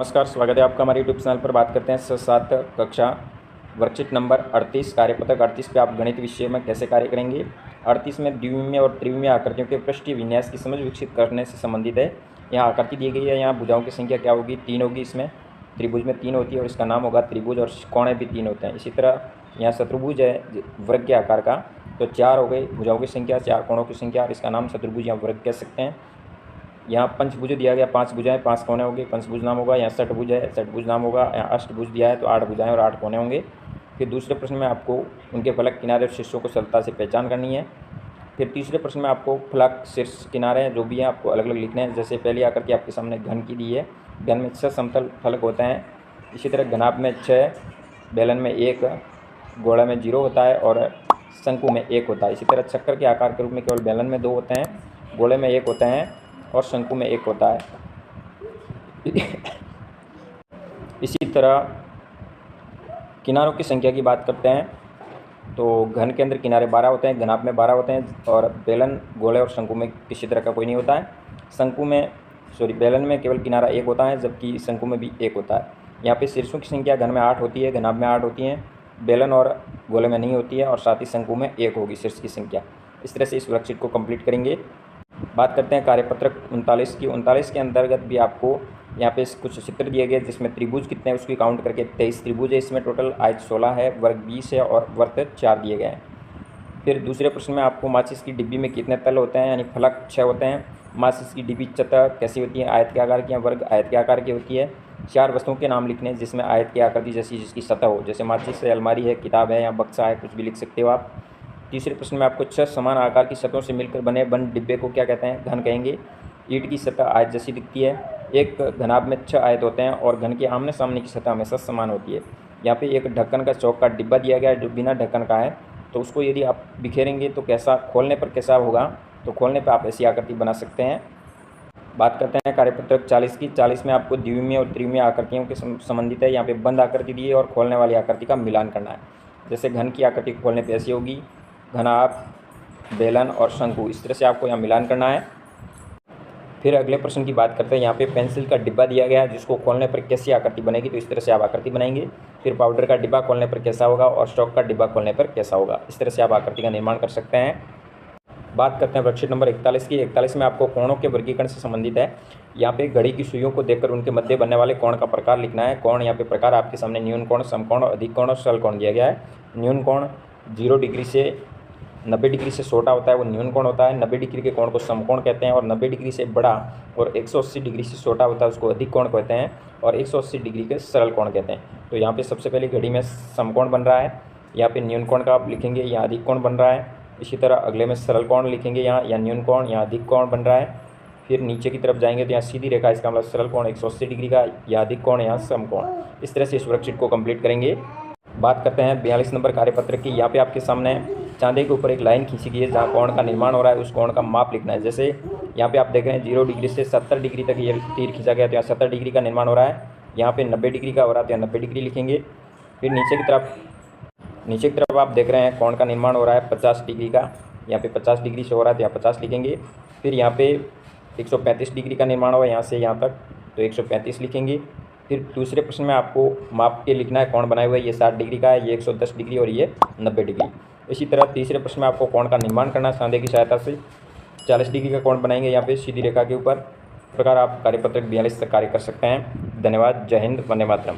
नमस्कार, स्वागत है आपका हमारे यूट्यूब चैनल पर। बात करते हैं 7 कक्षा वर्कशीट नंबर 38 कार्यपत्रक 38 पे आप गणित विषय में कैसे कार्य करेंगे। 38 में द्विविमीय और त्रिविमीय आकृतियों के पृष्ठीय विन्यास की समझ विकसित करने से संबंधित है। यहाँ आकृति दी गई है, यहाँ भुजाओं की संख्या क्या होगी, 3 होगी। इसमें त्रिभुज में 3 होती है और इसका नाम होगा त्रिभुज, और कोण भी 3 होते हैं। इसी तरह यहाँ शत्रुभुज है वर्ग के आकार का, तो 4 हो गई भुजाओं की संख्या, 4 कोणों की संख्या, और इसका नाम शत्रुभुज या वर्ग कह सकते हैं। यहाँ पंचभुज दिया गया, 5 भुजाएं 5 कोने होंगे, पंचभुज नाम होगा। यहाँ षटभुज है, षटभुज नाम होगा। यहाँ अष्टभुज दिया है तो 8 भुजाएं और 8 कोने होंगे। फिर दूसरे प्रश्न में आपको उनके फलक किनारे और शीर्षों को सरलता से पहचान करनी है। फिर तीसरे प्रश्न में आपको फलक शीर्ष किनारे जो भी हैं आपको अलग अलग लिखने हैं। जैसे पहली आकृति आपके सामने घन की दी है, घन में 6 समतल फलक होते हैं। इसी तरह घनाभ में 6, बेलन में 1, गोला में 0 होता है और शंकु में 1 होता है। इसी तरह चक्कर के आकार के रूप में केवल बेलन में 2 होते हैं, गोले में 1 होते हैं और शंकु में 1 होता है। इसी तरह किनारों की संख्या की बात करते हैं तो घन के अंदर किनारे 12 होते हैं, घनाभ में 12 होते हैं और बेलन, गोले और शंकु में किसी तरह का कोई नहीं होता है। बेलन में केवल किनारा 1 होता है, जबकि शंकु में भी 1 होता है। यहाँ पे शीर्षों की संख्या घन में 8 होती है, घनाभ में 8 होती है, बेलन और गोले में नहीं होती है, और साथ ही शंकु में 1 होगी शीर्ष की संख्या। इस तरह से इस वर्कशीट को कंप्लीट करेंगे। बात करते हैं कार्यपत्रक 39 की। 39 के अंतर्गत भी आपको यहाँ पे कुछ चित्र दिए गए, जिसमें त्रिभुज कितने हैं उसकी काउंट करके 23 त्रिभुज है। इसमें टोटल आयत 16 है, वर्ग 20 है और वृत्त 4 दिए गए हैं। फिर दूसरे प्रश्न में आपको माचिस की डिब्बी में कितने तल होते हैं, यानी फलक 6 होते हैं। माचिस की डिब्बी सतह कैसी होती है, आयत के आकार की, वर्ग आयत के आकार की होती है। 4 वस्तुओं के नाम लिखने जिसमें आयत की आकृति जैसी जिसकी सतह हो, जैसे माचिस है, अलमारी है, किताब है या बक्सा है, कुछ भी लिख सकते हो आप। तीसरे प्रश्न में आपको 6 समान आकार की सतहों से मिलकर बने बंद डिब्बे को क्या कहते हैं, घन कहेंगे। ईंट की सतह आयत जैसी दिखती है। एक घनाभ में 6 आयत होते हैं और घन के आमने सामने की सतह हमेशा समान होती है। यहाँ पे एक ढक्कन का चौक का डिब्बा दिया गया है जो बिना ढक्कन का है, तो उसको यदि आप बिखेरेंगे तो कैसा, खोलने पर कैसा होगा, तो खोलने पर आप ऐसी आकृति बना सकते हैं। बात करते हैं कार्यपत्रक 40 की। 40 में आपको द्विविमीय और त्रिविमीय आकृतियों के संबंधित है। यहाँ पे बंद आकृति दी है और खोलने वाली आकृति का मिलान करना है। जैसे घन की आकृति खोलने पर ऐसी होगी, घनाभ, बेलन और शंकु, इस तरह से आपको यहाँ मिलान करना है। फिर अगले प्रश्न की बात करते हैं। यहाँ पे पेंसिल का डिब्बा दिया गया है जिसको खोलने पर कैसी आकृति बनेगी, तो इस तरह से आप आकृति बनाएंगे। फिर पाउडर का डिब्बा खोलने पर कैसा होगा और स्टॉक का डिब्बा खोलने पर कैसा होगा, इस तरह से आप आकृति का निर्माण कर सकते हैं। बात करते हैं वर्कशीट नंबर 41 की। 41 में आपको कोणों के वर्गीकरण से संबंधित है। यहाँ पे घड़ी की सुइयों को देखकर उनके मध्य बनने वाले कोण का प्रकार लिखना है। कोण यहाँ पे प्रकार आपके सामने न्यून कोण, समकोण, अधिक कोण और सरल कोण दिया गया है। न्यून कोण 0 डिग्री से 90 डिग्री से छोटा होता है, वो न्यून कोण होता है। 90 डिग्री के कोण को समकोण कहते हैं, और 90 डिग्री से बड़ा और 180 डिग्री से छोटा होता है उसको अधिक कोण कहते हैं, और 180 डिग्री के सरल कोण कहते हैं। तो यहाँ पे सबसे पहले घड़ी में समकोण बन रहा है, यहाँ पे न्यून कोण का आप लिखेंगे, यहाँ अधिक कोण बन रहा है। इसी तरह अगले में सरल कोण लिखेंगे, यहाँ न्यून कोण, यहाँ अधिक कोण बन रहा है। फिर नीचे की तरफ जाएंगे तो यहाँ सीधी रेखा, इसका मतलब सरल कोण 180 डिग्री का, यहाँ अधिक कोण, यहाँ समकोण। इस तरह से इस वर्कशीट को कंप्लीट करेंगे। बात करते हैं 42 नंबर कार्यपत्र की। यहाँ पे आपके सामने चांदे के ऊपर एक लाइन खींची गई है जहाँ कोण का निर्माण हो रहा है, उस कोण का माप लिखना है। जैसे यहाँ पे आप देख रहे हैं 0 डिग्री से 70 डिग्री तक ये तीर खींचा गया, तो यहाँ 70 डिग्री का निर्माण हो रहा है। यहाँ पे 90 डिग्री का हो रहा है तो यहाँ 90 डिग्री लिखेंगे। फिर नीचे की तरफ आप देख रहे हैं कोण का निर्माण हो रहा है 50 डिग्री का, यहाँ पे 50 डिग्री से हो रहा है तो यहाँ 50 लिखेंगे। फिर यहाँ पे 135 डिग्री का निर्माण हुआ यहाँ से यहाँ तक, तो 135 लिखेंगे। फिर दूसरे प्रश्न में आपको माप के लिखना है, कोण बनाए हुए ये 60 डिग्री का है, ये 110 डिग्री और ये 90 डिग्री। इसी तरह तीसरे प्रश्न में आपको कोण का निर्माण करना है सांधे की सहायता से। 40 डिग्री का कोण बनाएंगे यहाँ पे सीधी रेखा के ऊपर। इस प्रकार आप कार्यपत्रक 42 तक कार्य कर सकते हैं। धन्यवाद। जय हिंद, वंदे मातरम।